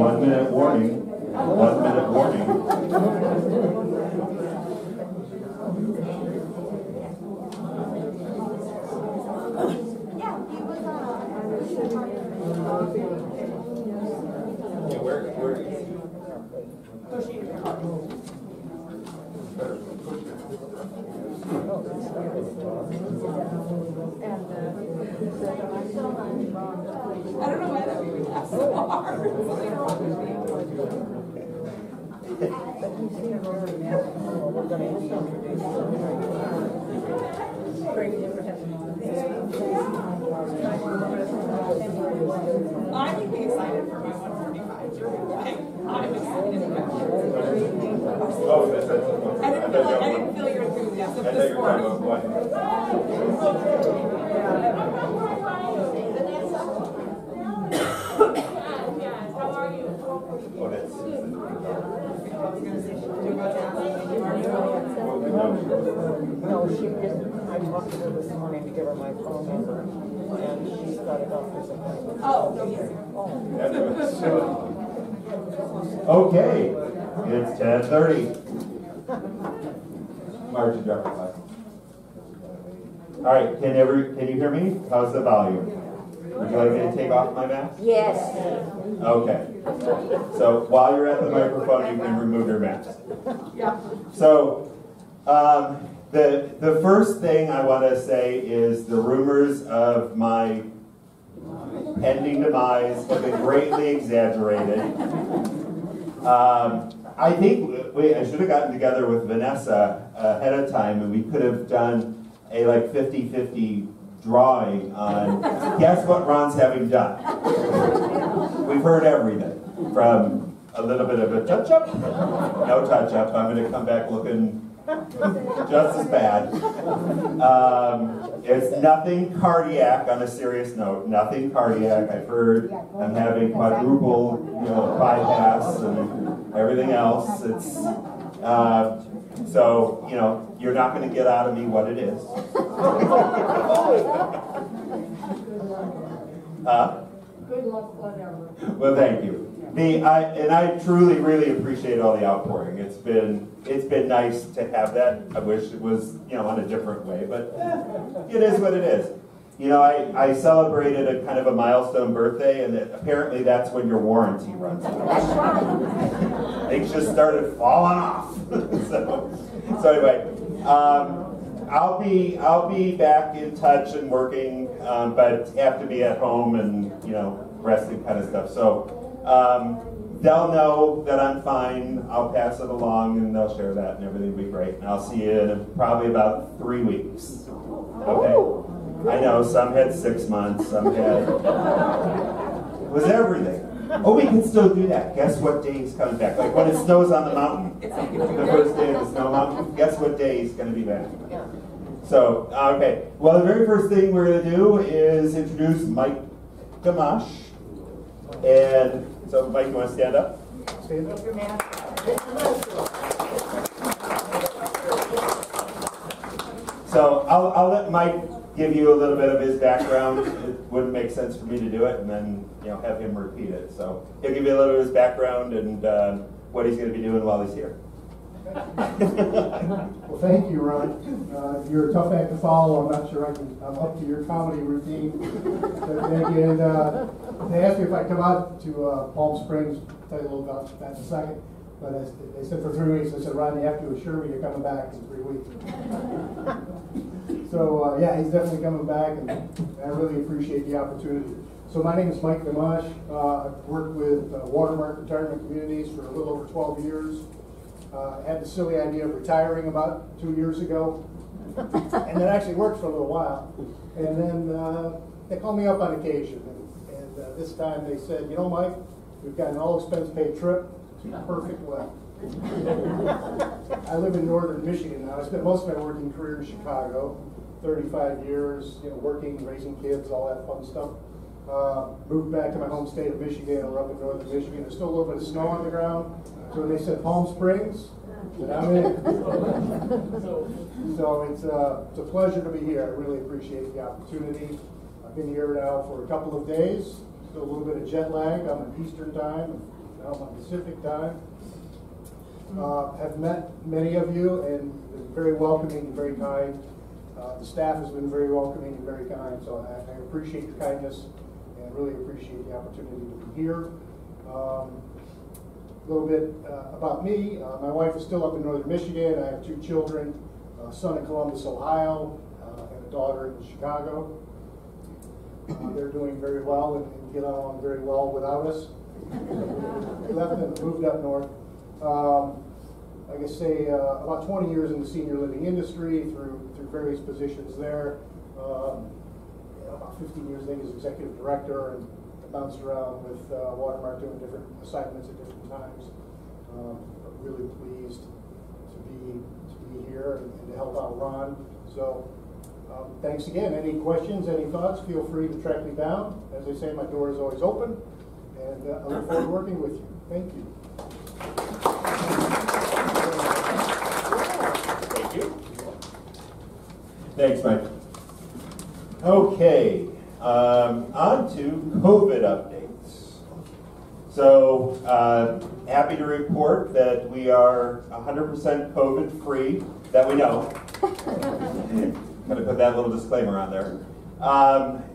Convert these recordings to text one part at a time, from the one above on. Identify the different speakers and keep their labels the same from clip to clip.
Speaker 1: 1 minute warning. 1 minute warning.
Speaker 2: I don't know why that would be so hard. I'm excited for my 145. I'm excited about it. I didn't feel your enthusiasm this morning.
Speaker 3: No, she just, I talked to her this morning to give her my phone number, and she's got a doctor's appointment.
Speaker 2: Oh, yes.
Speaker 1: Okay, it's 10:30. Margin drop. All right, can you hear me? How's the volume? Would you like me to take off my mask?
Speaker 4: Yes.
Speaker 1: Okay. So while you're at the microphone, you can remove your mask.
Speaker 2: Yeah.
Speaker 1: So the first thing I want to say is the rumors of my pending demise have been greatly exaggerated. I think I should have gotten together with Vanessa ahead of time, and we could have done a like 50-50 drawing on guess what Ron's having done. We've heard everything from a little bit of a touch-up, no touch-up. I'm going to come back looking just as bad. It's nothing cardiac on a serious note. Nothing cardiac. I've heard I'm having quadruple, bypass and everything else. It's so you're not going to get out of me what it is.
Speaker 4: Good luck, whatever.
Speaker 1: Well, thank you. I truly, really appreciate all the outpouring. It's been nice to have that. I wish it was, on a different way, but it is what it is. I celebrated a kind of a milestone birthday, and apparently that's when your warranty runs out.
Speaker 4: That's right.
Speaker 1: Things just started falling off. so anyway, I'll be back in touch and working, but have to be at home and resting kind of stuff. So they'll know that I'm fine. I'll pass it along, and they'll share that, and everything will be great. And I'll see you in probably about 3 weeks. Okay. I know some had 6 months, some had was everything. Oh, we can still do that. Guess what day he's coming back? Like when it snows on the mountain, the first day of the snow mountain. Guess what day he's going to be back? So, okay. Well, the very first thing we're going to do is introduce Mike Gamache. And so, Mike, you want to stand up?
Speaker 3: Stand up, your man.
Speaker 1: So I'll let Mike give you a little bit of his background. It wouldn't make sense for me to do it and then have him repeat it. So he'll give you a little bit of his background and what he's going to be doing while he's here.
Speaker 5: Well, thank you, Ron. You're a tough act to follow. I'm not sure I'm up to your comedy routine. But thank you. And they asked me if I'd come out to Palm Springs. I'll tell you a little about that in a second. But they said for 3 weeks. I said, Ron, you have to assure me you're coming back in 3 weeks. So, yeah, he's definitely coming back, and I really appreciate the opportunity. So my name is Mike Gamache. I've worked with Watermark Retirement Communities for a little over 12 years. I had the silly idea of retiring about 2 years ago, and it actually worked for a little while. And then they called me up on occasion, and this time they said, Mike, we've got an all-expense-paid trip to perfect weather. I live in northern Michigan now. I spent most of my working career in Chicago, 35 years, working, raising kids, all that fun stuff. Moved back to my home state of Michigan. We're up in northern Michigan. There's still a little bit of snow on the ground. So when they said Palm Springs, then I'm in. So it's a pleasure to be here. I really appreciate the opportunity. I've been here now for a couple of days. Still a little bit of jet lag. I'm in Eastern time. come on Pacific time. Have met many of you and been very welcoming and very kind. The staff has been very welcoming and very kind, so I appreciate your kindness and really appreciate the opportunity to be here. A little bit about me. My wife is still up in northern Michigan. I have 2 children, a son in Columbus, Ohio, and a daughter in Chicago. They're doing very well and get along very well without us. We left and moved up north. Like I say, about 20 years in the senior living industry through various positions there. About 15 years, I think, as executive director, and bounced around with Watermark doing different assignments at different times. But really pleased to be here and to help out Ron. So thanks again. Any questions, any thoughts, feel free to track me down. As I say, my door is always open, and I look forward to working with you. Thank you.
Speaker 1: Thank you. Thanks, Mike. Okay, on to COVID updates. So, happy to report that we are 100% COVID free, that we know. Gotta put that little disclaimer on there.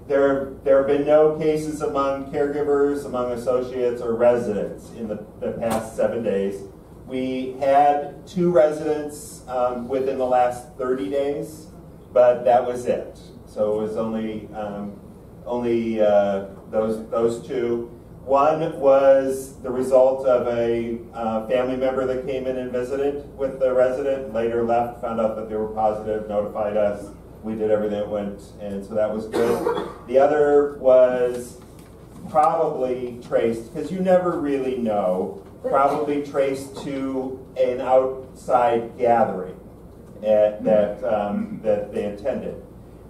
Speaker 1: There have been no cases among caregivers, among associates, or residents in the past 7 days. We had 2 residents within the last 30 days, but that was it. So it was only those 2. One was the result of a family member that came in and visited with the resident, later left, found out that they were positive, notified us. We did everything that went, and so that was good. The other was probably traced, because you never really know, probably traced to an outside gathering that they attended.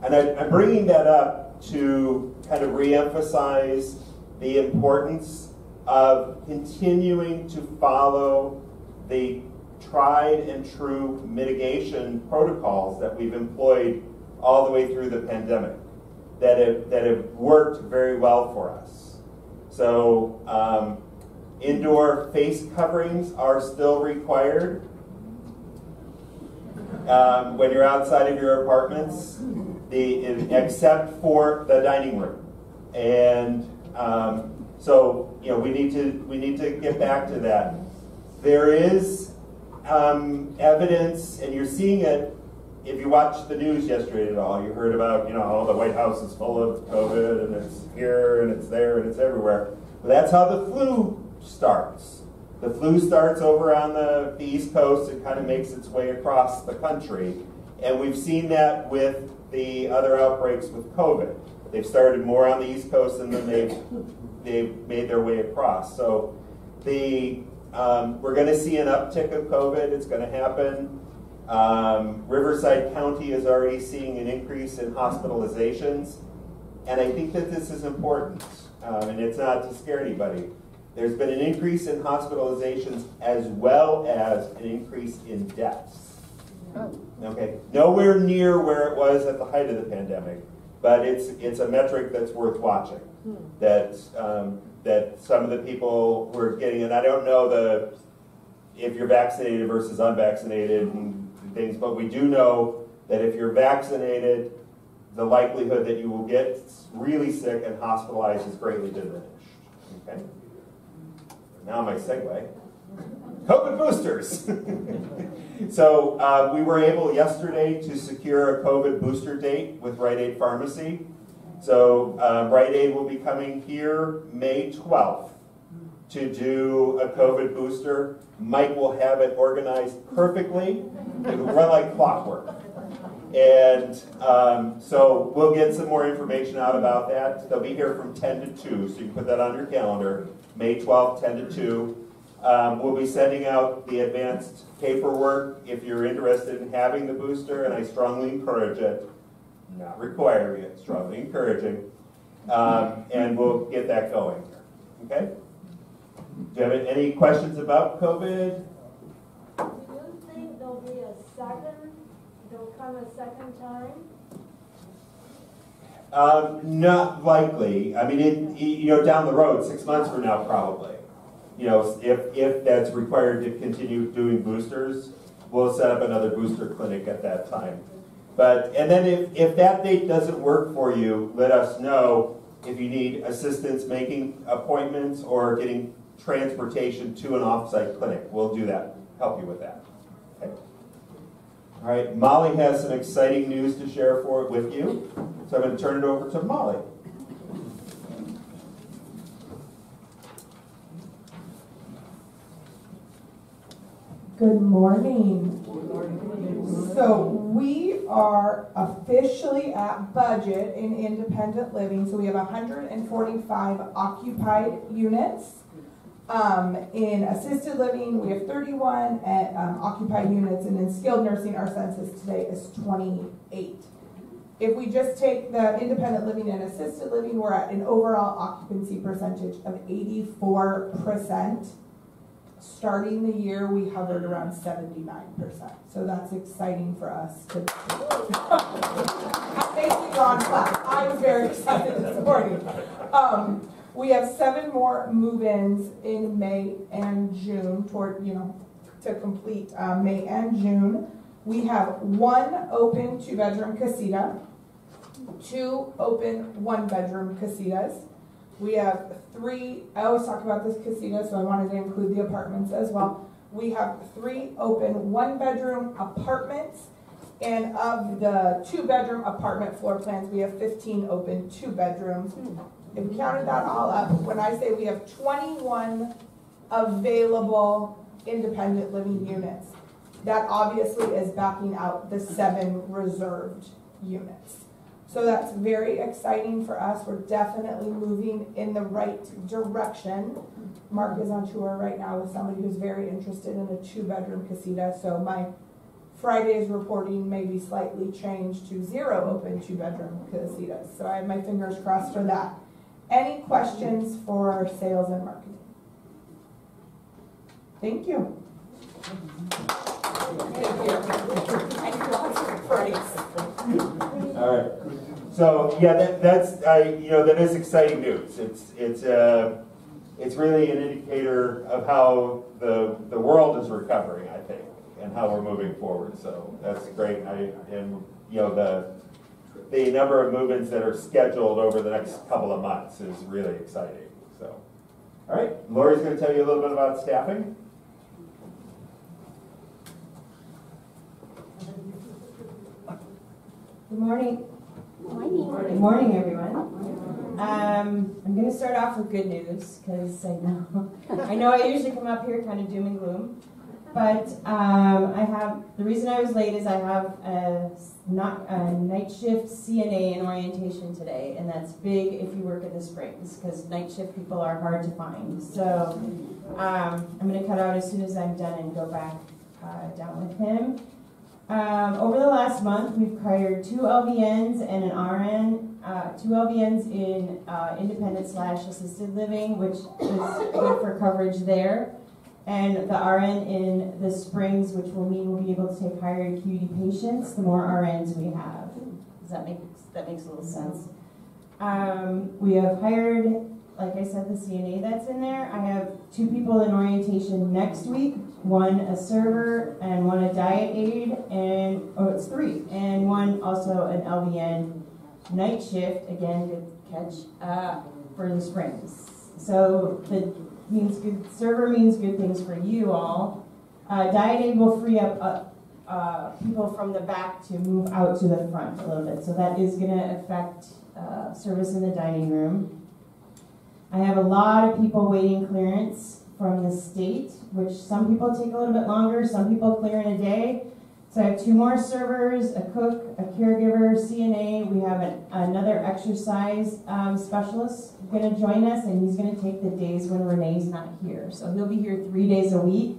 Speaker 1: And I'm bringing that up to kind of reemphasize the importance of continuing to follow the tried and true mitigation protocols that we've employed all the way through the pandemic, that have worked very well for us. So indoor face coverings are still required when you're outside of your apartments, except for the dining room. And so we need to get back to that. There is evidence, and you're seeing it. If you watched the news yesterday at all, you heard about, the White House is full of COVID, and it's here, and it's there, and it's everywhere. But that's how the flu starts. The flu starts over on the East Coast and kind of makes its way across the country. And we've seen that with the other outbreaks with COVID. They've started more on the East Coast, and then they've made their way across. So we're going to see an uptick of COVID. It's going to happen. Riverside County is already seeing an increase in hospitalizations, and I think that this is important, and it's not to scare anybody. There's been an increase in hospitalizations as well as an increase in deaths. Okay, nowhere near where it was at the height of the pandemic, but it's a metric that's worth watching. That some of the people who are getting it, I don't know if you're vaccinated versus unvaccinated and things, but we do know that if you're vaccinated, the likelihood that you will get really sick and hospitalized is greatly diminished. Okay? Now my segue. COVID boosters. So we were able yesterday to secure a COVID booster date with Rite Aid Pharmacy. So Rite Aid will be coming here May 12th to do a COVID booster. Mike will have it organized perfectly. It will run like clockwork. And so we'll get some more information out about that. They'll be here from 10 to 2, so you can put that on your calendar. May 12th, 10 to 2. We'll be sending out the advanced paperwork if you're interested in having the booster, and I strongly encourage it. Not requiring it, strongly encouraging. And we'll get that going. Okay? Do you have any questions about COVID?
Speaker 4: Do you think there'll come a second time?
Speaker 1: Not likely. I mean, down the road, 6 months from now, probably. you know, if that's required to continue doing boosters, we'll set up another booster clinic at that time. And then if that date doesn't work for you, let us know if you need assistance making appointments or getting transportation to an off-site clinic. We'll do that, help you with that. Okay. All right, Molly has some exciting news to share with you, so I'm going to turn it over to Molly.
Speaker 6: Good morning. So we are officially at budget in independent living. So we have 145 occupied units. In assisted living, we have 31 occupied units, and in skilled nursing, our census today is 28. If we just take the independent living and assisted living, we're at an overall occupancy percentage of 84%. Starting the year, we hovered around 79%. So that's exciting for us to basically on class. I was very excited this morning. We have 7 more move-ins in May and June to complete May and June. We have 1 open 2-bedroom casita, 2 open 1-bedroom casitas. We have 3, I always talk about this casita, so I wanted to include the apartments as well. We have 3 open 1-bedroom apartments, and of the 2-bedroom apartment floor plans, we have 15 open 2 bedrooms. If we counted that all up, when I say we have 21 available independent living units, that obviously is backing out the 7 reserved units. So that's very exciting for us. We're definitely moving in the right direction. Mark is on tour right now with somebody who's very interested in a 2-bedroom casita. So my Friday's reporting may be slightly changed to 0 open 2-bedroom casitas. So I have my fingers crossed for that. Any questions for sales and marketing? Thank you.
Speaker 1: All right. So yeah, that is exciting news. It's really an indicator of how the world is recovering, I think, and how we're moving forward. So that's great. The number of movements that are scheduled over the next couple of months is really exciting. So, all right, Lori's going to tell you a little bit about staffing.
Speaker 7: Good morning. Good morning, everyone. I'm going to start off with good news because I know I usually come up here kind of doom and gloom, but the reason I was late is I have a night shift CNA in orientation today, and that's big if you work at the Springs because night shift people are hard to find. So I'm going to cut out as soon as I'm done and go back down with him. Over the last month, we've hired 2 LVNs and an RN, 2 LVNs in independent/assisted living, which is good for coverage there, and the RN in the Springs, which will mean we'll be able to take higher acuity patients the more RNs we have. That makes a little sense. We have hired, like I said, the CNA that's in there. I have 2 people in orientation next week. 1 a server and 1 a diet aide, and it's 3, and 1 also an LVN night shift. Again, good catch for the Springs. So server means good things for you all. Diet aide will free up people from the back to move out to the front a little bit. So that is going to affect service in the dining room. I have a lot of people waiting clearance from the state, which some people take a little bit longer, some people clear in a day. So I have 2 more servers, a cook, a caregiver, CNA. We have another exercise specialist going to join us, and he's going to take the days when Renee's not here. So he'll be here 3 days a week.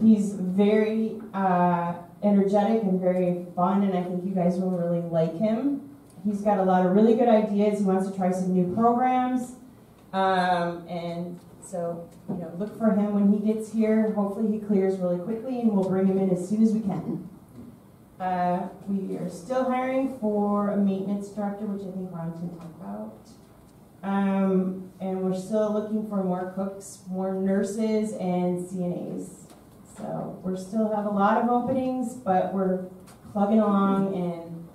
Speaker 7: He's very energetic and very fun, and I think you guys will really like him. He's got a lot of really good ideas. He wants to try some new programs. And so, look for him when he gets here. Hopefully he clears really quickly, and we'll bring him in as soon as we can. We are still hiring for a maintenance director, which I think Ron can talk about. And we're still looking for more cooks, more nurses, and CNAs. So we still have a lot of openings, but we're plugging along and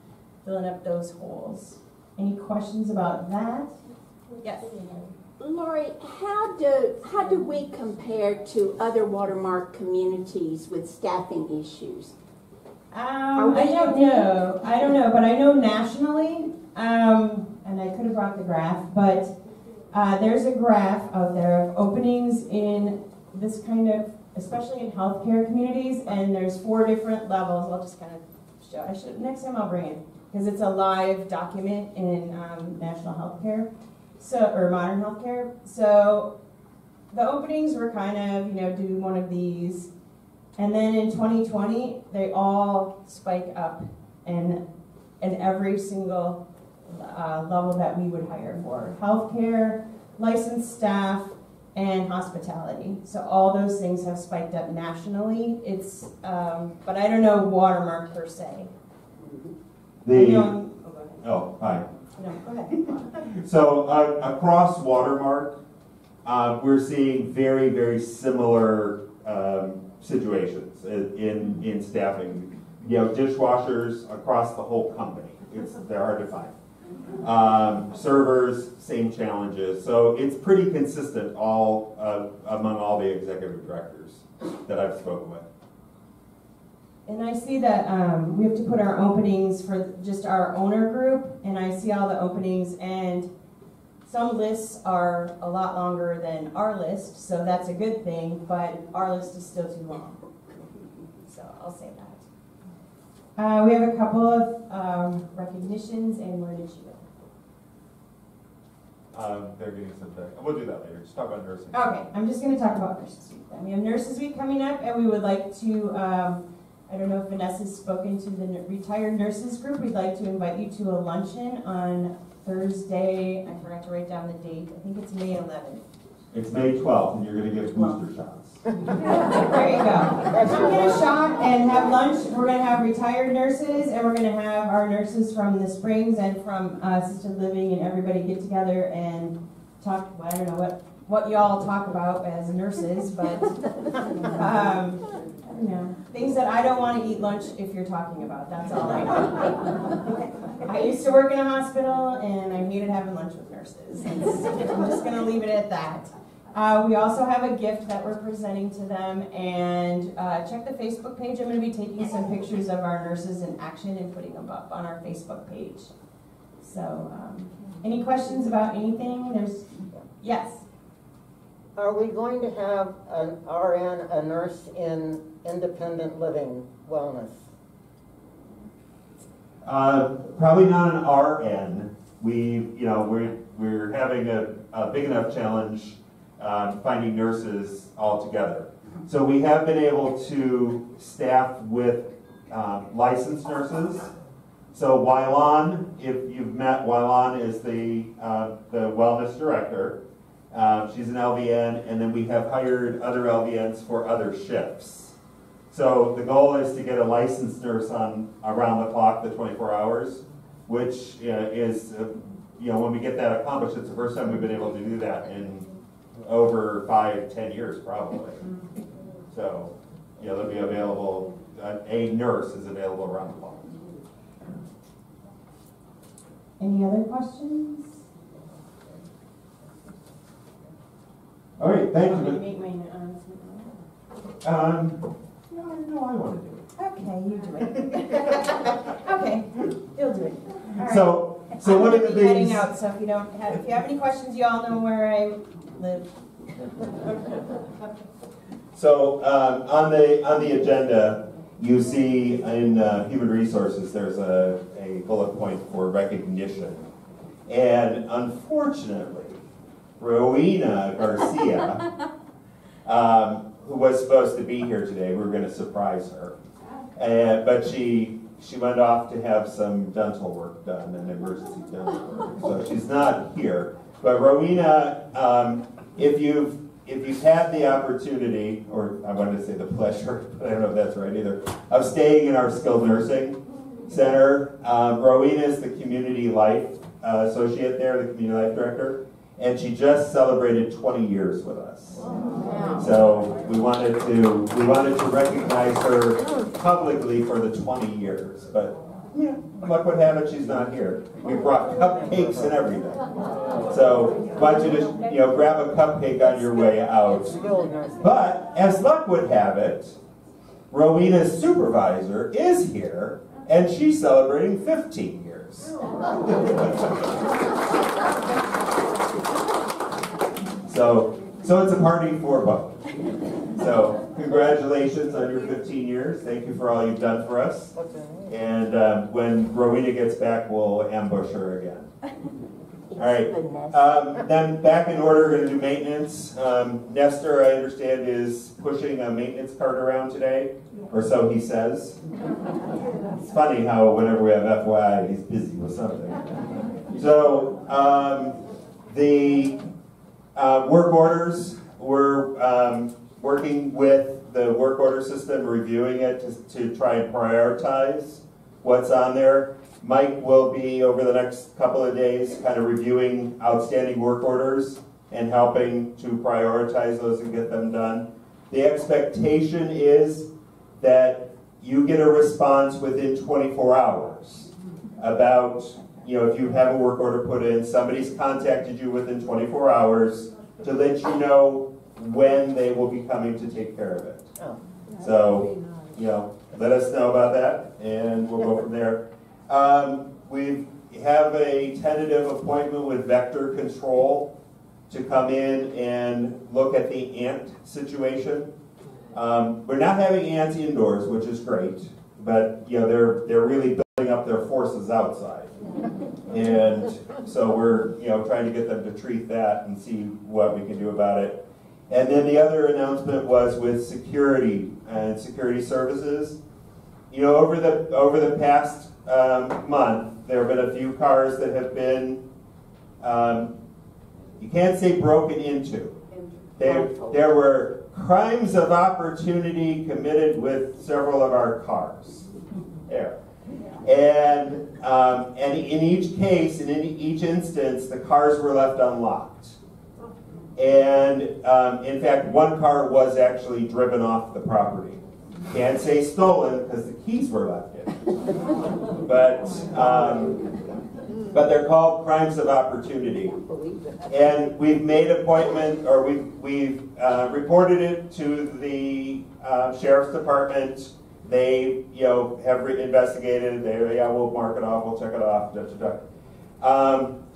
Speaker 7: filling up those holes. Any questions about that? Yes.
Speaker 8: Lori, how do we compare to other Watermark communities with staffing issues?
Speaker 7: I don't know. I don't know, but I know nationally, and I could have brought the graph, but there's a graph out there of openings in this kind of, especially in healthcare communities, and there's 4 different levels. I'll just kind of show. Next time I'll bring it, because it's a live document in national healthcare, or modern healthcare. So the openings were kind of, do one of these. And then in 2020, they all spike up in every single level that we would hire for. Healthcare, licensed staff, and hospitality. So all those things have spiked up nationally. It's, but I don't know Watermark per se.
Speaker 1: Oh, hi.
Speaker 7: No, go ahead.
Speaker 1: So across Watermark, we're seeing very, very similar situations in staffing. Dishwashers across the whole company. They're hard to find. Servers, same challenges. So it's pretty consistent among all the executive directors that I've spoken with.
Speaker 7: And I see that we have to put our openings for just our owner group, and I see all the openings, and some lists are a lot longer than our list, so that's a good thing, but our list is still too long. So I'll say that. We have a couple of recognitions, and where did she go?
Speaker 1: They're getting some back. We'll do that later. Just talk about nursing.
Speaker 7: Okay, I'm just going to talk about Nurses Week then. We have Nurses Week coming up, and we would like to, I don't know if Vanessa's spoken to the retired nurses group. We'd like to invite you to a luncheon on Thursday. I forgot to write down the date. I think it's May 11th.
Speaker 1: It's May 12th, and you're going to get booster shots.
Speaker 7: There you go. Come get a shot and have lunch. We're going to have retired nurses, and we're going to have our nurses from the Springs and from assisted living, and everybody get together and talk. Well, I don't know what y'all talk about as nurses, but things that I don't want to eat lunch if you're talking about. That's all I know. I used to work in a hospital, and I hated having lunch with nurses. I'm just going to leave it at that. We also have a gift that we're presenting to them, and check the Facebook page. I'm going to be taking some pictures of our nurses in action and putting them up on our Facebook page. So, any questions about anything? Yes?
Speaker 3: Are we going to have an RN, a nurse in independent living wellness?
Speaker 1: Probably not an RN. We're having a big enough challenge finding nurses altogether. So we have been able to staff with licensed nurses. So Wylon, if you've met, Wylon is the wellness director. She's an LVN, and then we have hired other LVNs for other shifts. So the goal is to get a licensed nurse on around the clock, the 24 hours, which is, when we get that accomplished, it's the first time we've been able to do that in over 5-10 years, probably. So, they'll be available, a nurse is available around the clock.
Speaker 7: Any other questions?
Speaker 1: All right, thank
Speaker 7: Want me to
Speaker 1: you.
Speaker 7: make my announcement
Speaker 1: No, I want to do it.
Speaker 7: Okay, you do it. Okay, you'll do it. All right.
Speaker 1: So one of the
Speaker 7: I'm heading
Speaker 1: things.
Speaker 7: out, so if you have any questions, you all know where I live.
Speaker 1: So on the agenda, you see in human resources there's a bullet point for recognition, and unfortunately, Rowena Garcia, who was supposed to be here today, we were going to surprise her, but she went off to have some dental work done, an emergency dental work, so she's not here. But Rowena, if you've had the opportunity, or I wanted to say the pleasure, but I don't know if that's right either, of staying in our skilled nursing center, Rowena is the community life associate there, the community life director, and she just celebrated 20 years with us. So we wanted to recognize her publicly for the 20 years, but yeah, luck would have it, she's not here. We brought cupcakes and everything. So why don't you just, grab a cupcake on your way out. But as luck would have it, Rowena's supervisor is here, and she's celebrating 15 years. So it's a party for both. So congratulations on your 15 years. Thank you for all you've done for us. And when Rowena gets back, we'll ambush her again. All right. Then back in order, we're going to do maintenance. Nestor, I understand, is pushing a maintenance cart around today, or so he says. It's funny how whenever we have FYI, he's busy with something. So the work orders, we're working with the work order system, reviewing it to try and prioritize what's on there. Mike will be, over the next couple of days, kind of reviewing outstanding work orders and helping to prioritize those and get them done. The expectation is that you get a response within 24 hours about, if you have a work order put in, somebody's contacted you within 24 hours to let you know when they will be coming to take care of it. So, let us know about that, and we'll go from there. We have a tentative appointment with Vector Control to come in and look at the ant situation. We're not having ants indoors, which is great, but they're really building up their forces outside, and so we're trying to get them to treat that and see what we can do about it. And then the other announcement was with security and security services. Over the past month, there have been a few cars that have been, you can't say broken into. There were crimes of opportunity committed with several of our cars. There. And in each case, and in each instance, the cars were left unlocked. And in fact, one car was actually driven off the property. Can't say stolen because the keys were left in. But they're called crimes of opportunity. And we've made appointment, or we've reported it to the Sheriff's Department. They have investigated. We'll mark it off. We'll check it off.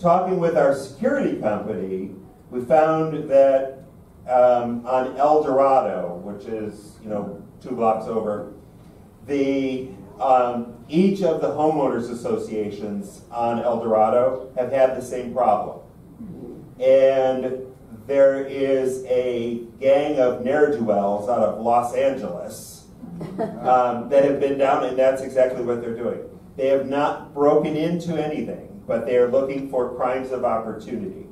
Speaker 1: Talking with our security company, we found that on El Dorado, which is 2 blocks over, each of the homeowners associations on El Dorado have had the same problem. And there is a gang of ne'er-do-wells out of Los Angeles that have been down, and that's exactly what they're doing. They have not broken into anything, but they are looking for crimes of opportunity.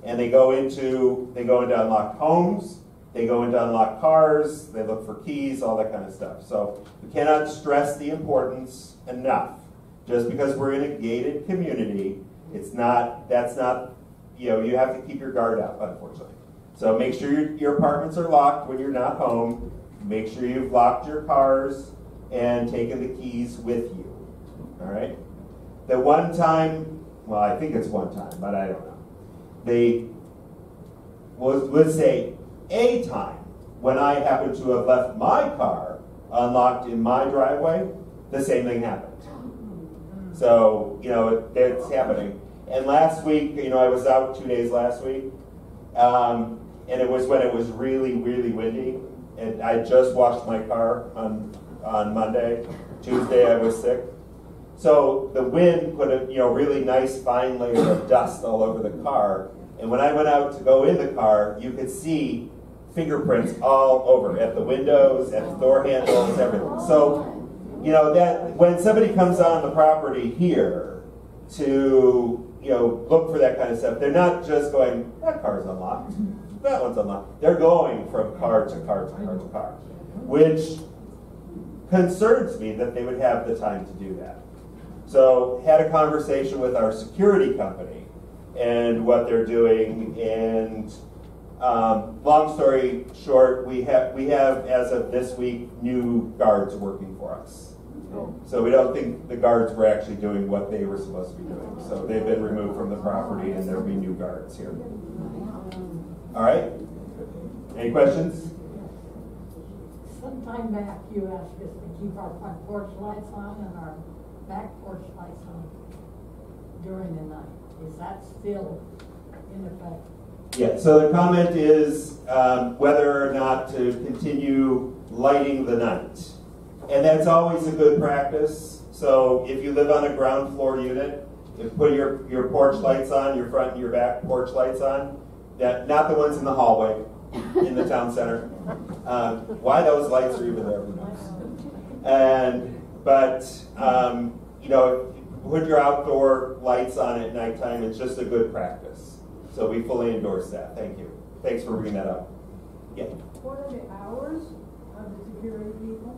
Speaker 1: And they go into unlocked homes, they go into unlocked cars, they look for keys, all that kind of stuff. So we cannot stress the importance enough. Just because we're in a gated community, that's not, you have to keep your guard up, unfortunately. So make sure your apartments are locked when you're not home. Make sure you've locked your cars and taken the keys with you. All right? The one time, well, I think it's one time, but I don't know. They would say a time when I happened to have left my car unlocked in my driveway, the same thing happened. So, it's happening. And last week, I was out 2 days last week, and it was when it was really, really windy. And I just washed my car on Monday. Tuesday, I was sick. So the wind put a really nice fine layer of dust all over the car. And when I went out to go in the car, you could see fingerprints all over, at the windows, at the door handles, everything. So, that when somebody comes on the property here to, look for that kind of stuff, they're not just going, that car's unlocked, that one's unlocked. They're going from car to car to car to car, which concerns me that they would have the time to do that. So, had a conversation with our security company, and what they're doing. And long story short, we have as of this week new guards working for us. So we don't think the guards were actually doing what they were supposed to be doing. So they've been removed from the property, and there'll be new guards here. All right. Any questions?
Speaker 9: Some time back, you asked us to keep our front porch lights on and our back porch lights on during the night. Is that still in effect?
Speaker 1: Yeah, so the comment is whether or not to continue lighting the night. And that's always a good practice. So if you live on a ground floor unit, you put your porch lights on, your front and your back porch lights on. Not the ones in the hallway in the town center. Why those lights are even there, who knows? But you know, put your outdoor lights on at nighttime. It's just a good practice. So we fully endorse that. Thank you. Thanks for bringing that up. Yeah.
Speaker 9: What are the hours of the security people?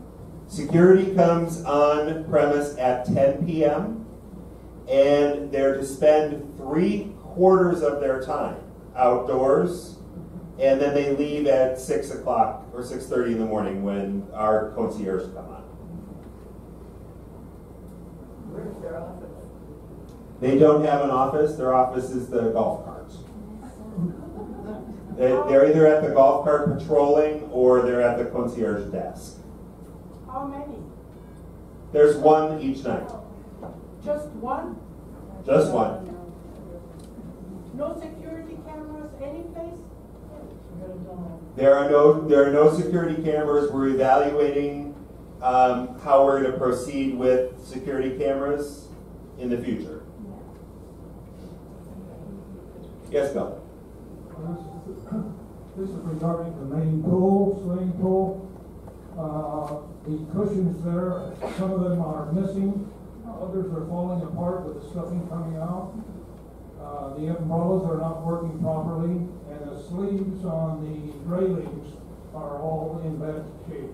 Speaker 1: Security comes on premise at 10 p.m. and they're to spend 3/4 of their time outdoors, and then they leave at 6 o'clock or 6:30 in the morning when our concierge come on.
Speaker 9: Where's their office?
Speaker 1: They don't have an office. Their office is the golf carts. They're either at the golf cart patrolling or they're at the concierge desk.
Speaker 9: How many?
Speaker 1: There's one each night.
Speaker 9: Just one?
Speaker 1: Just one.
Speaker 9: No security cameras, any place?
Speaker 1: There are no security cameras. We're evaluating how we're going to proceed with security cameras in the future. Yes, Bill.
Speaker 10: This is regarding the main pool, swimming pool. The cushions there, some of them are missing, others are falling apart with the stuffing coming out. The umbrellas are not working properly, and the sleeves on the railings are all in bad shape.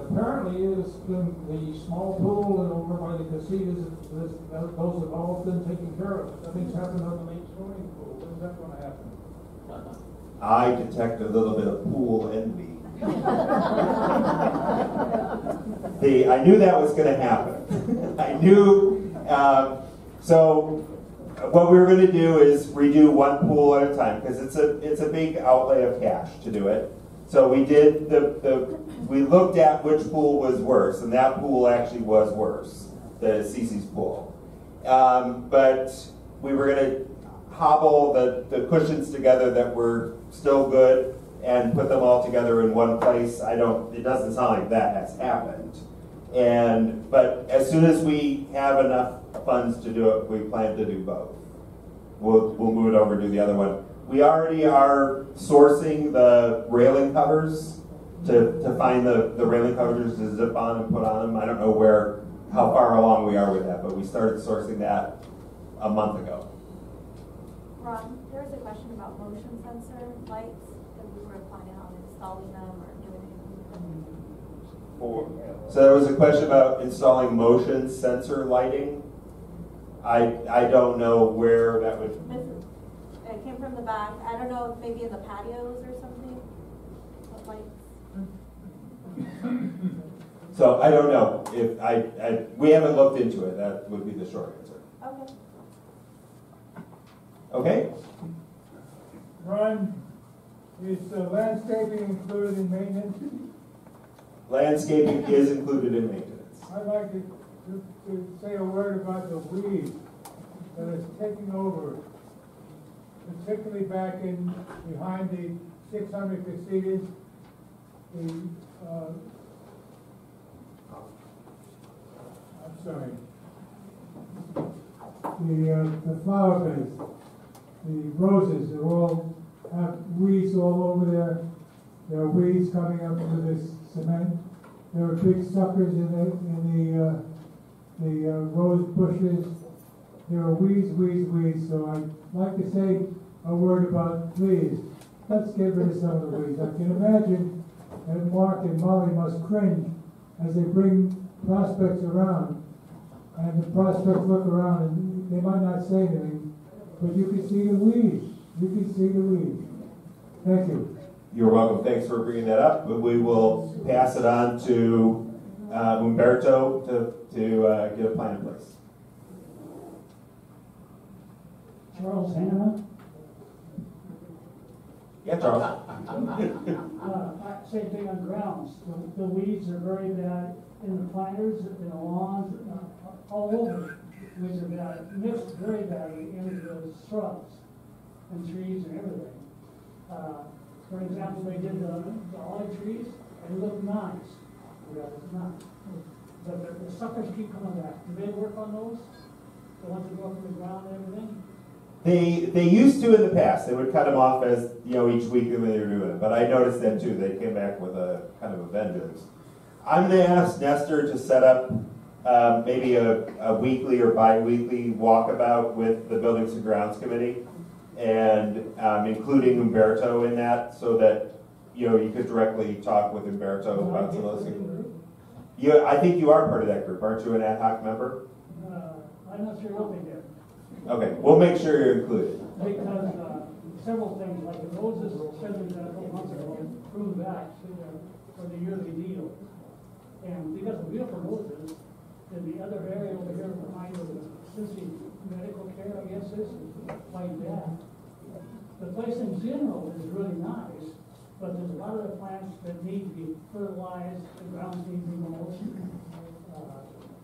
Speaker 10: Apparently, it's been the small pool and over by the casitas, those have all been taken care of. Nothing's happened on the main swimming pool. When's that going to happen?
Speaker 1: I detect a little bit of pool envy. I knew that was going to happen. I knew. So what we were going to do is redo one pool at a time because it's a big outlay of cash to do it. So we did we looked at which pool was worse, and that pool actually was worse, the Cece's pool. But we were going to hobble the cushions together that were still good and put them all together in one place. It doesn't sound like that has happened. But as soon as we have enough funds to do it, we plan to do both. We'll move it over to the other one. We already are sourcing the railing covers to find the railing covers to zip on and put on them. I don't know how far along we are with that, but we started sourcing that a month ago.
Speaker 4: Ron, there was a question about motion sensor lights, that we were planning on installing them or doing anything.
Speaker 1: So there was a question about installing motion sensor lighting. I don't know where that would.
Speaker 4: It came from the back. I don't know if maybe in the patios or something. What lights?
Speaker 1: So I don't know if we haven't looked into it. That would be the short answer.
Speaker 4: Okay.
Speaker 1: Okay.
Speaker 10: Ron, is landscaping included in maintenance?
Speaker 1: Landscaping is included in maintenance.
Speaker 10: I'd like to say a word about the weed that is taking over, particularly back behind the 600 casitas. The flower beds, the roses, they all have weeds all over there. There are weeds coming up into this cement. There are big suckers in the rose bushes. There are weeds. So I'd like to say a word about, please, let's get rid of some of the weeds. I can imagine that Mark and Molly must cringe as they bring prospects around, and the prospects look around and they might not say anything, but you can see the weeds. You can see the weeds. Thank you.
Speaker 1: You're welcome. Thanks for bringing that up. We will pass it on to Umberto to get a plan in place.
Speaker 11: Charles Hannah.
Speaker 1: Yeah, Charles.
Speaker 11: Same thing on grounds. The weeds are very bad in the planters, in the lawns, all over. Weeds are bad, mixed very badly into the shrubs and trees and everything. For example, they did the olive trees, and it looked nice. Yeah, it's not. But the suckers keep coming back. Do they work on those? The ones that go up in the ground and everything?
Speaker 1: They used to in the past. They would cut them off as each week when they were doing it. But I noticed that too. They came back with a kind of a vengeance. I'm going to ask Nestor to set up maybe a weekly or bi-weekly walkabout with the Buildings and Grounds Committee, and including Umberto in that, so that you could directly talk with Umberto about some of those things. I think you are part of that group, aren't you? An ad hoc member?
Speaker 11: I'm not sure what they did.
Speaker 1: Okay, we'll make sure you're included.
Speaker 11: Because several things, like the roses, especially a couple months ago, proved back for the yearly deal. And we got some beautiful roses. In the other area over here behind the Cincy Medical Care, I guess is like that. The place in general is really nice, but there's a lot of the plants that need to be fertilized, the grounds need to be mulched.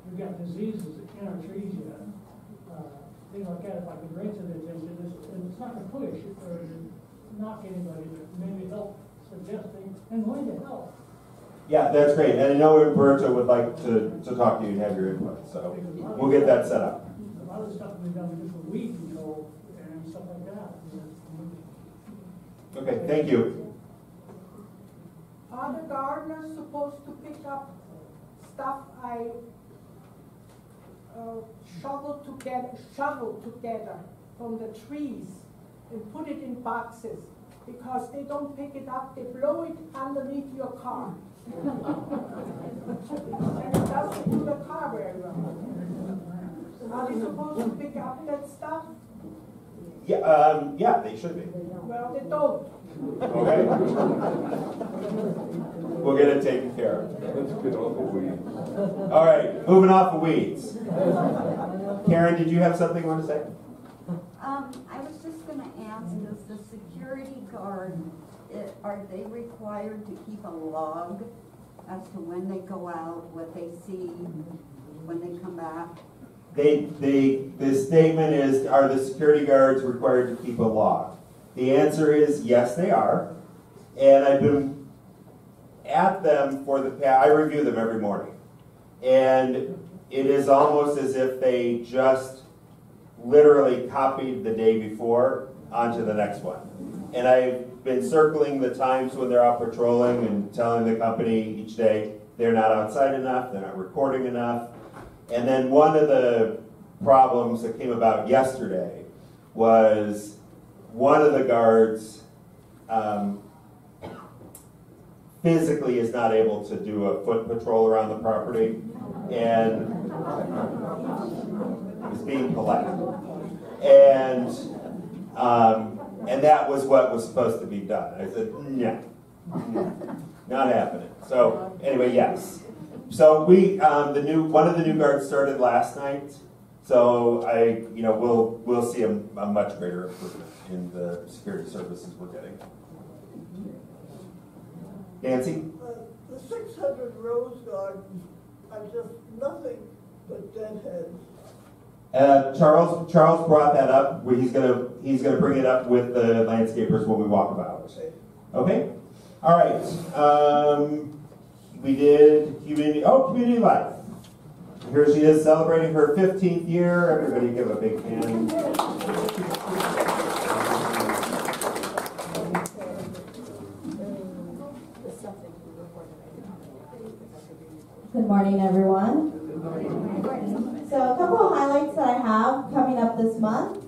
Speaker 11: We've got diseases in our trees yet. Things like that, if I could bring to the attention, and it's not to push or to knock anybody, but maybe help suggesting and willing to help.
Speaker 1: Yeah, that's great. And I know Umberto would like to talk to you and have your input, so we'll get that set up.
Speaker 11: A lot of the stuff we've done just with weed control and stuff like that.
Speaker 1: Okay, thank you.
Speaker 12: Are the gardeners supposed to pick up stuff I shovel together from the trees and put it in boxes? Because they don't pick it up, they blow it underneath your car. And it doesn't do the car very well. Are they supposed to pick up that stuff?
Speaker 1: Yeah, they should be.
Speaker 12: Well, they don't.
Speaker 1: Okay. We'll get it taken care of.
Speaker 13: Let's get off the weeds.
Speaker 1: All right, moving off the weeds. Karen, did you have something you want to say?
Speaker 14: I was just going to ask, does the security guard, are they required to keep a log as to when they go out, what they see, when they come back?
Speaker 1: The statement is, are the security guards required to keep a log? The answer is yes, they are. And I've been at them for the past, I review them every morning. And it is almost as if they just literally copied the day before onto the next one. And I've been circling the times when they're out patrolling and telling the company each day they're not outside enough, they're not recording enough. And then one of the problems that came about yesterday was one of the guards physically is not able to do a foot patrol around the property and is being polite. And that was what was supposed to be done. I said, no, not happening. So anyway, yes. So one of the new guards started last night. So we'll see a much greater improvement in the security services we're getting. Nancy?
Speaker 15: The 600 rose gardens are just nothing but deadheads.
Speaker 1: Charles brought that up. He's gonna bring it up with the landscapers when we walk about. Okay. All right. We did community life. Here she is celebrating her 15th year. Everybody give a big hand.
Speaker 16: Good morning, everyone. So a couple of highlights that I have coming up next month,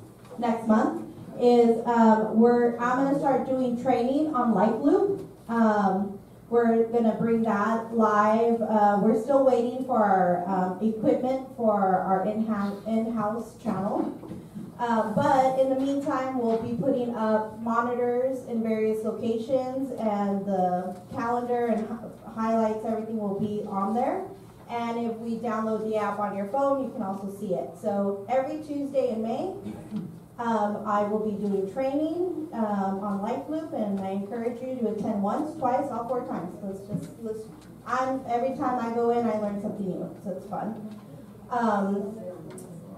Speaker 16: is I'm going to start doing training on Light Loop. We're going to bring that live. We're still waiting for our equipment for our in-house channel. But in the meantime, we'll be putting up monitors in various locations, and the calendar and highlights, everything will be on there. And if we download the app on your phone, you can also see it. So every Tuesday in May, I will be doing training on Life Loop, and I encourage you to attend once, twice, all 4 times. Every time I go in, I learn something new, so it's fun.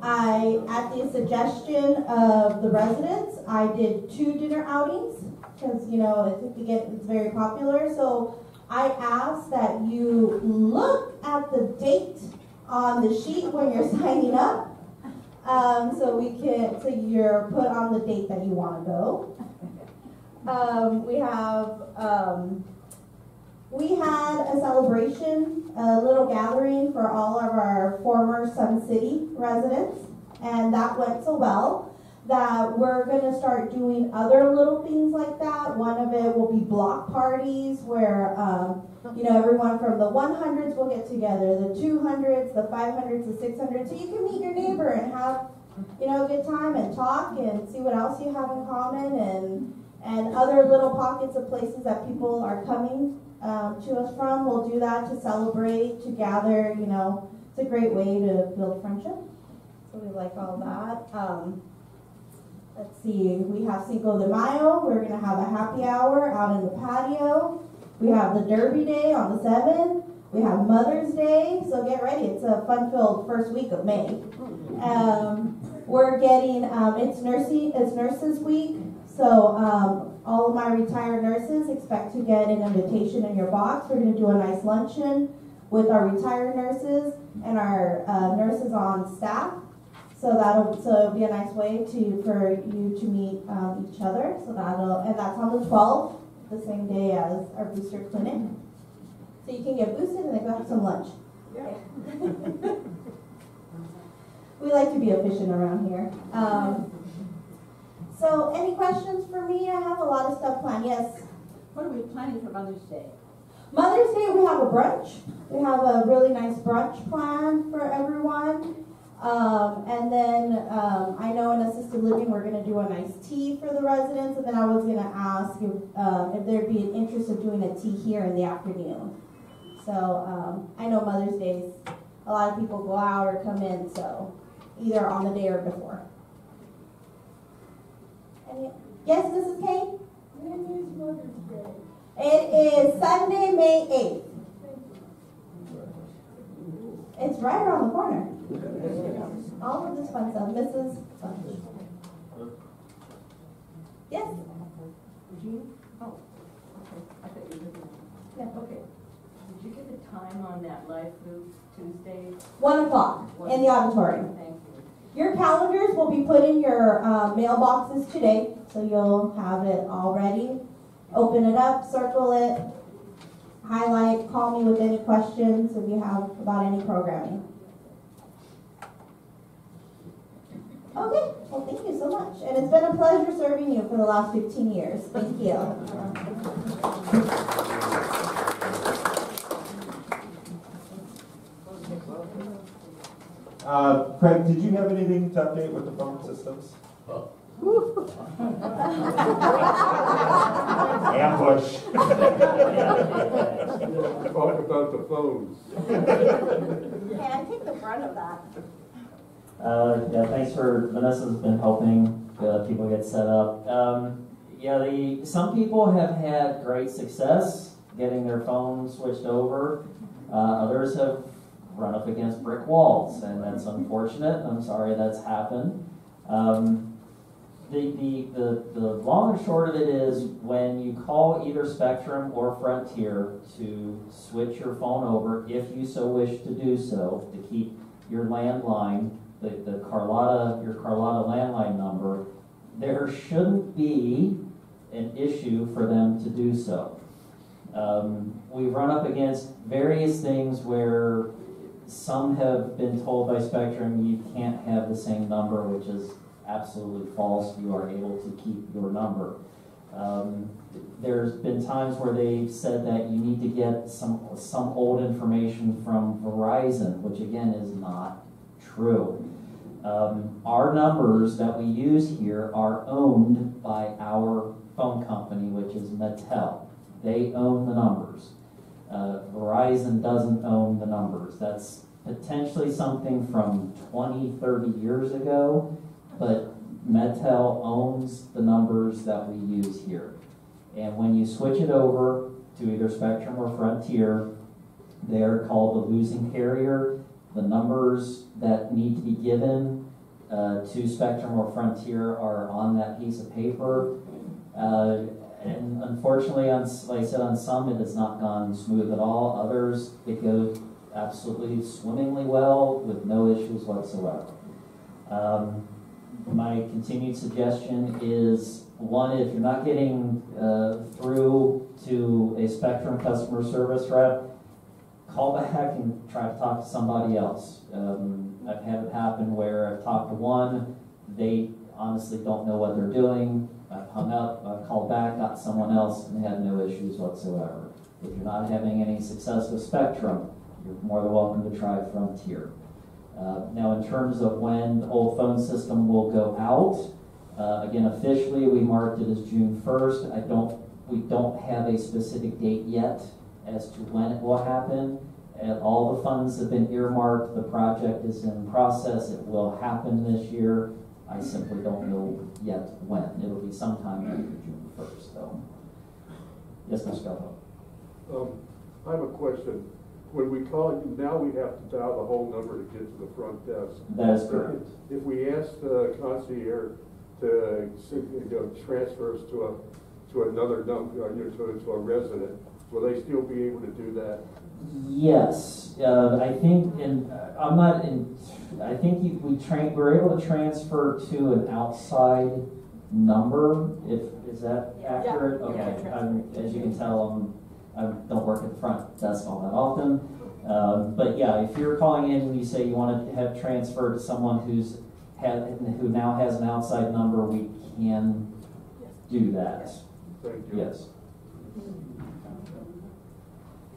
Speaker 16: At the suggestion of the residents, I did 2 dinner outings because it's very popular. So I ask that you look at the date on the sheet when you're signing up, so you're put on the date that you want to go. We had a celebration, a little gathering for all of our former Sun City residents, and that went so well that we're going to start doing other little things like that. One of it will be block parties where, everyone from the 100s will get together, the 200s, the 500s, the 600s, so you can meet your neighbor and have, a good time and talk and see what else you have in common, and other little pockets of places that people are coming to us from. We'll do that to celebrate, to gather, it's a great way to build friendship. So we like all that. Let's see, we have Cinco de Mayo. We're going to have a happy hour out in the patio. We have the Derby Day on the 7th. We have Mother's Day, so get ready. It's a fun-filled first week of May. We're getting, it's Nurses Week, so all of my retired nurses expect to get an invitation in your box. We're going to do a nice luncheon with our retired nurses and our nurses on staff. So it'll be a nice way for you to meet each other. So and that's on the 12th, the same day as our booster clinic. So you can get boosted and then go have some lunch. Yeah. We like to be efficient around here. So any questions for me? I have a lot of stuff planned. Yes?
Speaker 17: What are we planning for Mother's Day?
Speaker 16: Mother's Day, we have a brunch. We have a really nice brunch planned for everyone. And then I know in assisted living we're going to do a nice tea for the residents. And then I was going to ask if there'd be an interest of doing a tea here in the afternoon. So I know Mother's Day, a lot of people go out or come in, so either on the day or before. Yes, Mrs. Kane?
Speaker 12: When is Mother's Day?
Speaker 16: It is Sunday, May 8th. It's right around the corner. All of this fun stuff. Mrs. Yes?
Speaker 17: Jean? Oh, okay. I thought you were looking.
Speaker 16: Yeah.
Speaker 17: Okay. Did you get the time on that Life Loop Tuesday?
Speaker 16: 1 o'clock in the auditorium.
Speaker 17: Thank you.
Speaker 16: Your calendars will be put in your mailboxes today, so you'll have it all ready. Open it up, circle it, highlight, call me with any questions if you have about any programming. Okay, well thank you so much. And it's been a pleasure serving you for the last 15 years. Thank you.
Speaker 1: Craig, did you have anything to update with the phone systems? Ambush.
Speaker 13: Talk about the phones.
Speaker 8: Hey, I take the brunt of that.
Speaker 18: Yeah, thanks for, Vanessa's been helping people get set up. Some people have had great success getting their phone switched over. Others have run up against brick walls, and that's unfortunate. I'm sorry that's happened. The long and short of it is when you call either Spectrum or Frontier to switch your phone over, if you so wish to do so, to keep your landline, your Carlotta landline number, there shouldn't be an issue for them to do so. We've run up against various things where some have been told by Spectrum you can't have the same number, which is absolutely false. You are able to keep your number. There's been times where they've said that you need to get some old information from Verizon, which again is not true. Our numbers that we use here are owned by our phone company, which is Mattel. They own the numbers. Verizon doesn't own the numbers. That's potentially something from 20, 30 years ago, but Mattel owns the numbers that we use here. And when you switch it over to either Spectrum or Frontier, they're called the losing carrier. The numbers that need to be given to Spectrum or Frontier are on that piece of paper. And unfortunately, like I said, on some it has not gone smooth at all. Others, it goes absolutely swimmingly well with no issues whatsoever. My continued suggestion is, one, if you're not getting through to a Spectrum customer service rep, call back and try to talk to somebody else. I've had it happen where I've talked to one, they honestly don't know what they're doing. I've hung up, I've called back, got someone else, and had no issues whatsoever. If you're not having any success with Spectrum, you're more than welcome to try Frontier. Now, in terms of when the old phone system will go out, again, officially we marked it as June 1st. We don't have a specific date yet as to when it will happen. And all the funds have been earmarked. The project is in process. It will happen this year. I simply don't know yet when. It'll be sometime after June 1st, though. Yes, Mr. Gallo.
Speaker 13: I have a question. When we call, now we have to dial the whole number to get to the front desk.
Speaker 18: That is correct.
Speaker 13: If we ask the concierge to transfer us to another number, to a resident, will they still be able to do that?
Speaker 18: Yes, I think, and I'm not in. I think we're able to transfer to an outside number. Is that accurate?
Speaker 6: Yeah.
Speaker 18: Okay.
Speaker 6: Yeah,
Speaker 18: as you can tell, I don't work at the front desk all that often. But yeah, if you're calling in and you say you want to have transferred to someone who now has an outside number, we can do that.
Speaker 13: Thank you.
Speaker 18: Yes.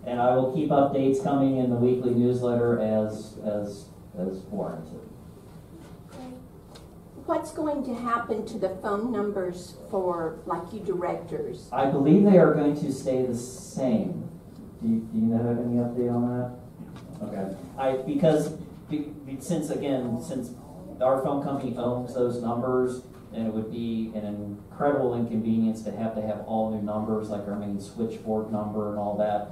Speaker 18: And I will keep updates coming in the weekly newsletter as warranted.
Speaker 8: What's going to happen to the phone numbers for, like, you directors?
Speaker 18: I believe they are going to stay the same. Do you have any update on that? Okay. Since our phone company owns those numbers, and it would be an incredible inconvenience to have all new numbers, like our main switchboard number and all that.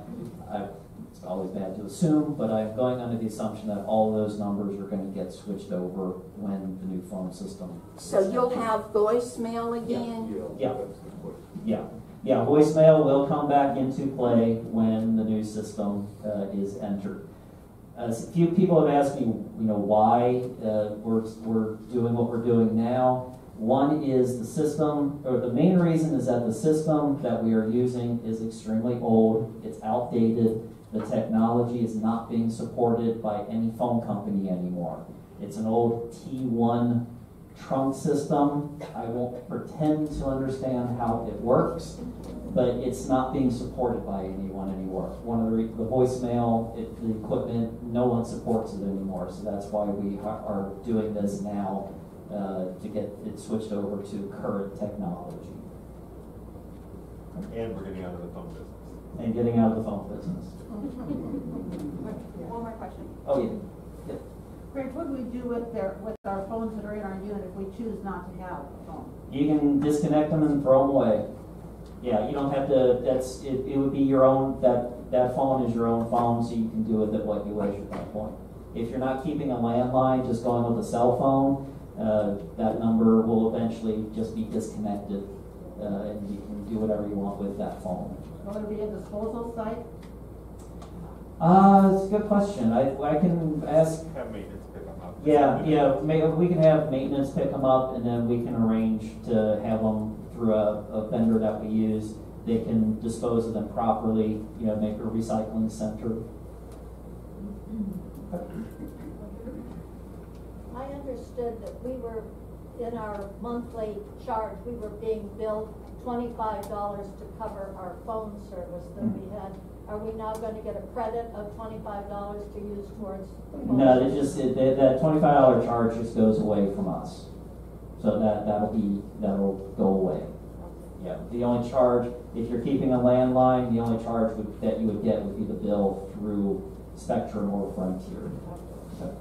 Speaker 18: It's always bad to assume, but I'm going under the assumption that all those numbers are going to get switched over when the new phone system.
Speaker 8: So you'll have voicemail again?
Speaker 18: Yeah. Voicemail will come back into play when the new system is entered. A few people have asked me, why we're doing what we're doing now. One is the system, or the main reason is that the system that we are using is extremely old. It's outdated. The technology is not being supported by any phone company anymore. It's an old T1 trunk system. I won't pretend to understand how it works, but it's not being supported by anyone anymore. One of the voicemail, the equipment, no one supports it anymore. So that's why we are doing this now to get it switched over to current technology.
Speaker 1: And we're getting out of the phone business.
Speaker 18: And getting out of the phone business.
Speaker 4: One more question.
Speaker 18: Oh, yeah.
Speaker 19: Greg, what do we do with our phones that are in our unit if we choose not to have a phone?
Speaker 18: You can disconnect them and throw them away. Yeah, you don't have to. It would be your own. That phone is your own phone, so you can do with it what you wish at that point. If you're not keeping a landline, just going with a cell phone, that number will eventually just be disconnected, and you can do whatever you want with that phone.
Speaker 19: Will there be a disposal site?
Speaker 18: It's a good question. I can ask.
Speaker 1: Have maintenance pick them up.
Speaker 18: Yeah. Maybe we can have maintenance pick them up, and then we can arrange to have them through a vendor that we use. They can dispose of them properly. Make a recycling center.
Speaker 4: I understood that we were, in our monthly charge, we were being billed $25 to cover our phone service that we had are we now going to get a credit of $25 to use towards the phone?
Speaker 18: No, that $25 charge just goes away from us. So that'll go away. Yeah, the only charge, if you're keeping a landline, the only charge that you would get would be the bill through Spectrum or Frontier.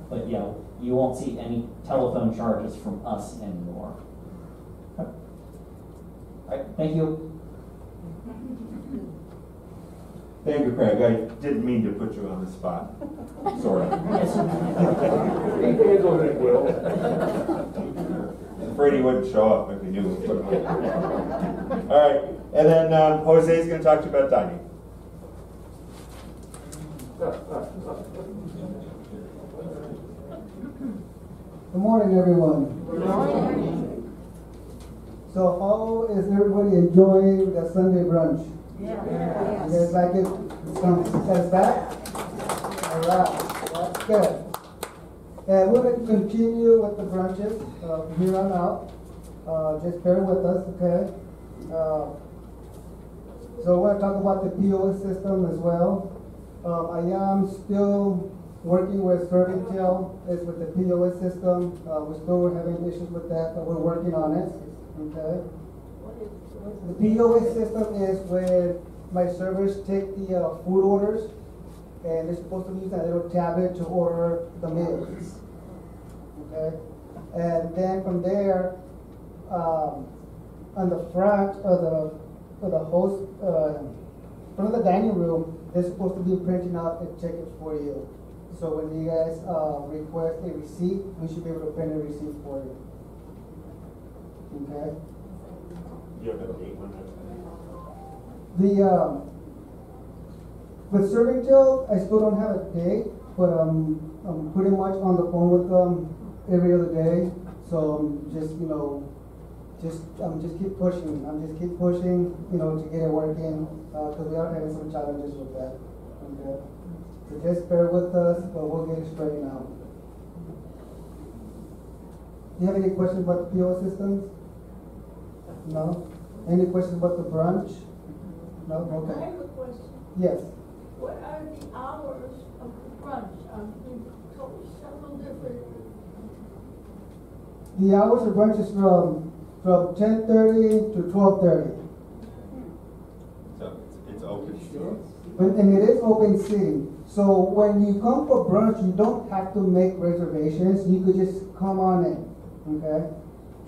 Speaker 18: But yeah, you won't see any telephone charges from us anymore. All right, thank you.
Speaker 1: Thank you, Craig. I didn't mean to put you on the spot. Sorry.
Speaker 13: He handled it well.
Speaker 1: I'm afraid he wouldn't show up if he knew we put him on. All right, and then Jose's going to talk to you about dining.
Speaker 20: Good morning, everyone.
Speaker 12: Good morning.
Speaker 20: So, how is everybody enjoying the Sunday brunch?
Speaker 12: Yeah.
Speaker 20: You guys like it? Some satisfaction? All right, that's good. And we're going to continue with the brunches from here on out. Just bear with us, okay? So, I want to talk about the POS system as well. I am still working with Servingtail is with the POS system. We're still having issues with that, but we're working on it. Okay. The POS system is where my servers take the food orders, and they're supposed to use that little tablet to order the meals. Okay. And then from there, on the front of the host, front of the dining room, they're supposed to be printing out a ticket for you. So when you guys request a receipt, we should be able to print a receipt for you. Okay?
Speaker 1: You have a date on that?
Speaker 20: With Servingtail, I still don't have a date, but I'm pretty much on the phone with them every other day. So I'm just keep pushing. I'm just keep pushing, to get it working, because we are having some challenges with that. Okay? So just bear with us, but we'll get it straightened out. Do you have any questions about the POS systems? No? Any questions about the brunch? No? Okay.
Speaker 12: I have a question.
Speaker 20: Yes.
Speaker 12: What are the hours of the brunch? We've told several different.
Speaker 20: The hours of brunch is from 10:30 to 12:30.
Speaker 1: So it's open.
Speaker 20: And it is open seating. So when you come for brunch, you don't have to make reservations. You could just come on in. Okay?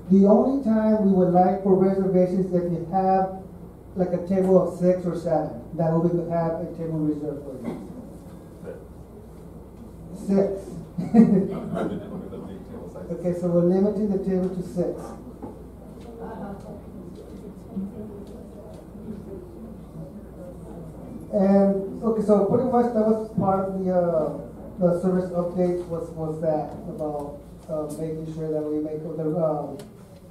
Speaker 20: The only time we would like for reservations if you have like a table of 6 or 7. That way we could have a table reserved for you. 6. Okay, so we're limiting the table to 6. And okay, so pretty much that was part of the service update was that about making sure that we make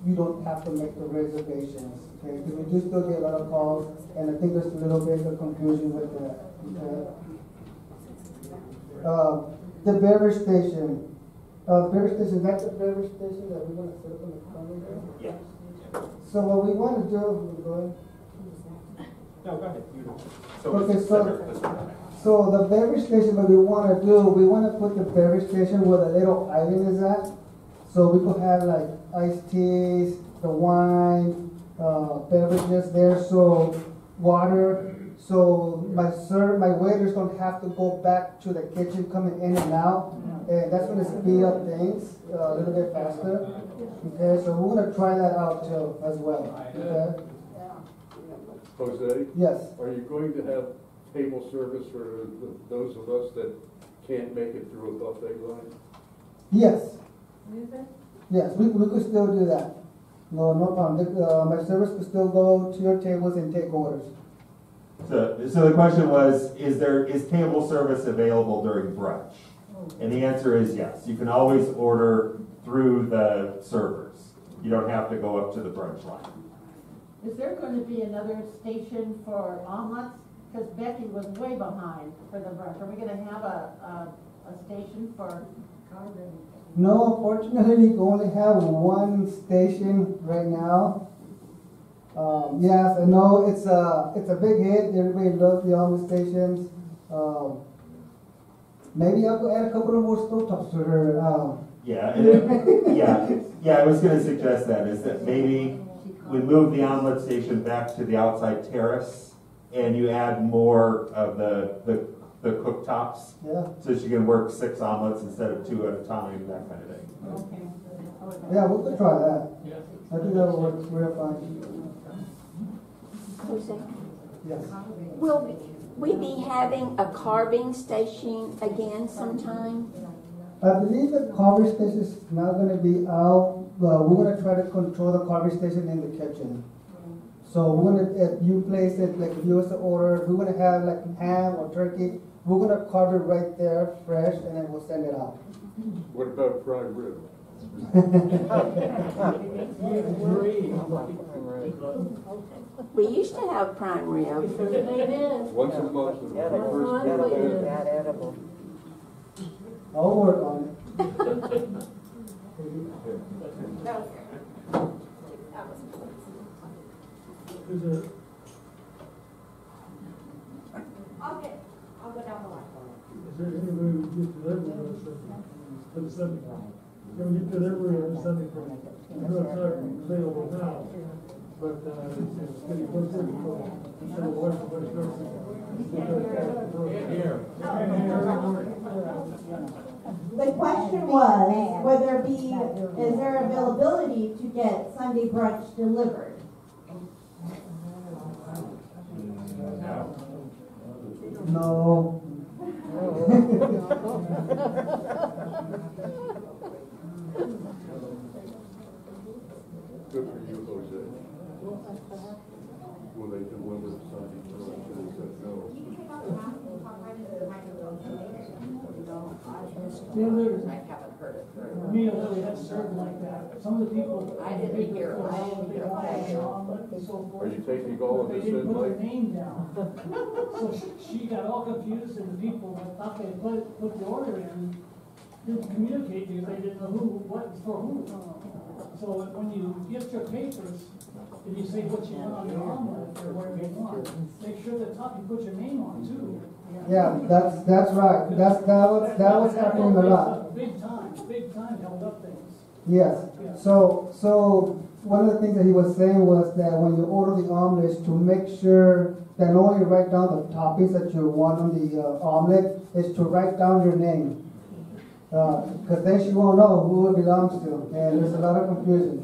Speaker 20: you don't have to make the reservations, okay? Because we do still get a lot of calls, and I think there's a little bit of confusion with that. Okay? The beverage station. That's the beverage station that we want to set up on the corner there?
Speaker 1: Yeah.
Speaker 20: So what we want to do,
Speaker 1: No, go ahead.
Speaker 20: So the beverage station that we want to do, we want to put the beverage station where the little island is at. So we could have like iced teas, the wine, beverages there, so water. So my waiters don't have to go back to the kitchen coming in and out. And that's going to speed up things a little bit faster. Okay, so we're going to try that out too as well. Okay?
Speaker 13: Jose?
Speaker 20: Yes.
Speaker 13: Are you going to have table service for those of us that can't make it through a buffet line?
Speaker 20: Yes. Yes, we could still do that. No problem. My service could still go to your tables and take orders.
Speaker 1: So the question was, is table service available during brunch? And the answer is yes. You can always order through the servers. You don't have to go up to the brunch line.
Speaker 19: Is there going to be another station for omelets? Because Becky was way behind for the brunch. Are we going to have a station for carbon?
Speaker 20: No, unfortunately, we only have one station right now. Yes, I know it's a big hit. Everybody loves the omelet stations. Maybe I'll go add a couple of more stovetops to her.
Speaker 1: Yeah, I was going to suggest that is that maybe we move the omelet station back to the outside terrace, and you add more of the cooktops.
Speaker 20: Yeah.
Speaker 1: So she can work 6 omelets instead of 2 at a time, that kind of thing.
Speaker 19: Okay.
Speaker 20: Yeah, we could try that. I think that'll work real fine.
Speaker 8: Jose,
Speaker 20: Yes.
Speaker 8: will we be having a carving station again sometime?
Speaker 20: I believe the carving station is not going to be out, but we're going to try to control the carving station in the kitchen. So we're going to, if you place it, like if you was to order, we're going to have like ham or turkey, we're going to carve it right there, fresh, and then we'll send it out.
Speaker 13: What about prime rib?
Speaker 8: We used to have prime rib.
Speaker 13: Once a month is the first
Speaker 3: That edible.
Speaker 20: I'll work on it.
Speaker 4: Okay, I'll go down the line.
Speaker 10: Is there any way we can get delivery on Sunday? Can we get delivery on Sunday? I know it's not available now, but it's getting closer. So what's
Speaker 16: The question was, is there availability to get Sunday brunch delivered?
Speaker 20: No.
Speaker 13: Good for you, Jose. Will they deliver Sunday brunch? And he said no.
Speaker 11: I haven't heard it. Me and Lily had served like that. Some of the people.
Speaker 17: I didn't hear
Speaker 13: Are you taking all of
Speaker 11: They
Speaker 13: this
Speaker 11: didn't
Speaker 13: in,
Speaker 11: put their
Speaker 13: Mike?
Speaker 11: name down. So she got all confused, and the people that thought they put the order in didn't communicate because they didn't know what was for who. So when you get your papers, and you say what you want on your omelet or whatever you want, make sure at the top you put your name on too.
Speaker 20: Yeah, that's right. That was happening a lot.
Speaker 11: Big time held up things.
Speaker 20: Yes. So one of the things that he was saying was that when you order the omelets, to make sure that not only write down the toppings that you want on the omelet, is to write down your name. Because then she won't know who it belongs to, and there's a lot of confusion.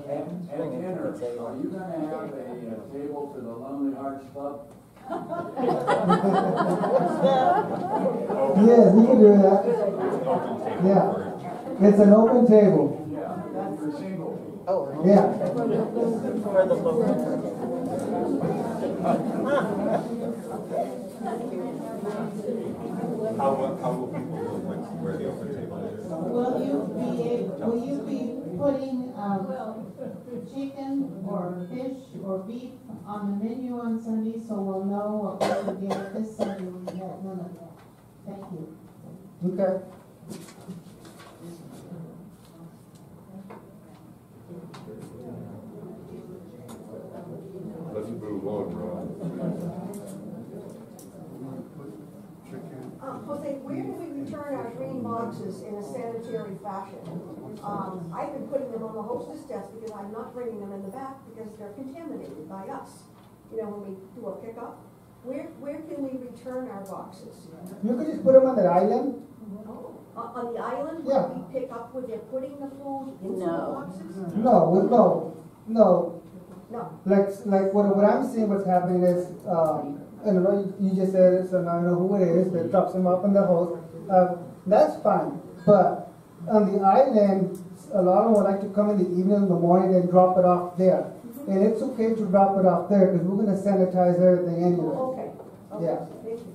Speaker 21: And dinner, are you going to have a table to the Lonely Hearts Club?
Speaker 20: Yes, you can do that. Yeah. It's an open table.
Speaker 21: Yeah, for single.
Speaker 3: Oh.
Speaker 20: Yeah.
Speaker 3: For the local.
Speaker 1: How will people know where the open table is?
Speaker 19: Will you be putting chicken or fish or beef on the menu on Sunday, so we'll know what we can get this Sunday? We have none of that. Thank you.
Speaker 20: Okay.
Speaker 13: Let's move on, Ron.
Speaker 22: Jose, where do we return our green boxes in a sanitary fashion? I've been putting them on the hostess desk because I'm not bringing them in the back because they're contaminated by us. You know, when we do a pickup, where can we return our boxes?
Speaker 20: You could just put them on the island.
Speaker 22: On the island,
Speaker 20: Yeah.
Speaker 22: where we pick up where they're putting the food into the boxes?
Speaker 20: No.
Speaker 22: No.
Speaker 20: Like what I'm seeing what's happening is, I don't know, you just said it, so now I know who it is that drops them off in the host. That's fine. But on the island, a lot of them would like to come in the evening, in the morning, and drop it off there. And it's okay to drop it off there because we're going to sanitize everything anyway.
Speaker 22: Okay.
Speaker 20: Yeah.
Speaker 22: Thank you.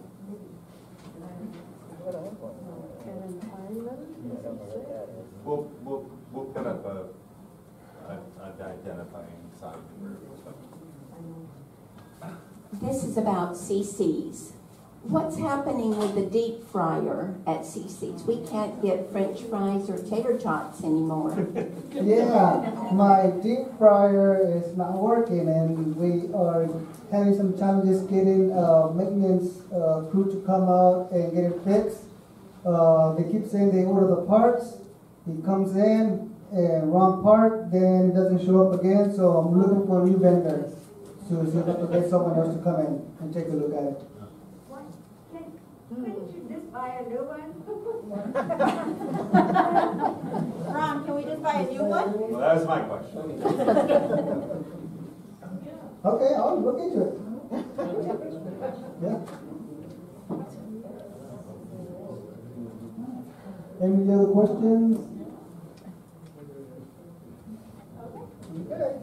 Speaker 1: We'll put up an identifying sign.
Speaker 8: This is about CCs. What's happening with the deep fryer at CC's? We can't get French fries or tater tots anymore.
Speaker 20: Yeah, my deep fryer is not working, and we are having some challenges getting maintenance crew to come out and get it fixed. They keep saying they order the parts. He comes in and wrong part, then it doesn't show up again. So I'm looking for a new vendor to see if I can get someone else to come in and take a look at it.
Speaker 22: Couldn't you just buy a new one?
Speaker 16: Ron, can we just buy a new one?
Speaker 1: Well, that was my question.
Speaker 20: Okay, I'll look into it. Yeah. Any other questions? Okay.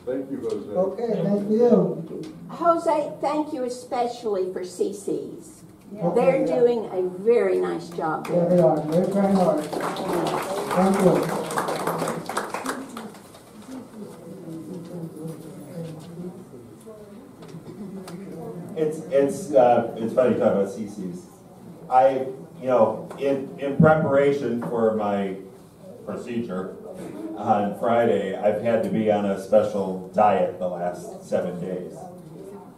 Speaker 13: Thank you, Jose.
Speaker 20: Okay, thank you.
Speaker 8: Jose, thank you especially for CC's.
Speaker 20: Yeah.
Speaker 8: They're
Speaker 20: Okay, yeah.
Speaker 8: doing a very nice job
Speaker 20: Yeah,
Speaker 8: there.
Speaker 20: they are. They're trying hard. Thank you.
Speaker 1: It's funny you talk about CC's. In preparation for my procedure on Friday, I've had to be on a special diet the last 7 days.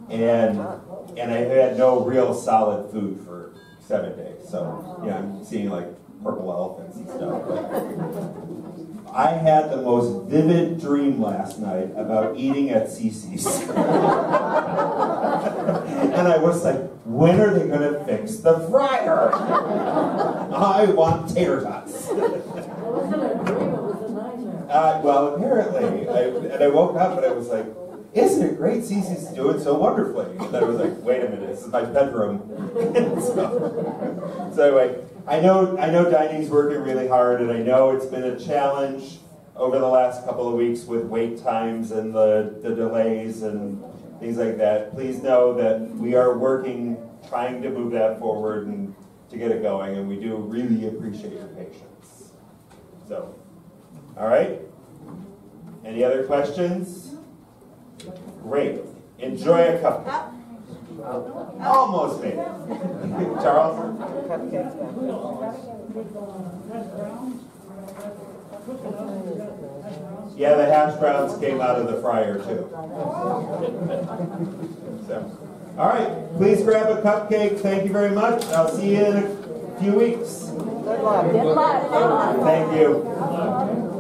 Speaker 1: And I had no real solid food for 7 days. So, I'm seeing like purple elephants and stuff. I had the most vivid dream last night about eating at CC's. And I was like, when are they going to fix the fryer? I want tater tots. Well, apparently. I woke up and I was like, isn't it great CC's doing so wonderfully? And then I was like, wait a minute, this is my bedroom. so anyway, I know dining's working really hard, and I know it's been a challenge over the last couple of weeks with wait times and the delays and things like that. Please know that we are working, trying to move that forward and to get it going, and we do really appreciate your patience. So, all right? Any other questions? Great. Enjoy a cupcake. Almost made it. Charles? Yeah, the hash browns came out of the fryer too. So, all right, please grab a cupcake. Thank you very much. I'll see you in a few weeks.
Speaker 3: Good luck.
Speaker 8: Good luck.
Speaker 1: Thank you.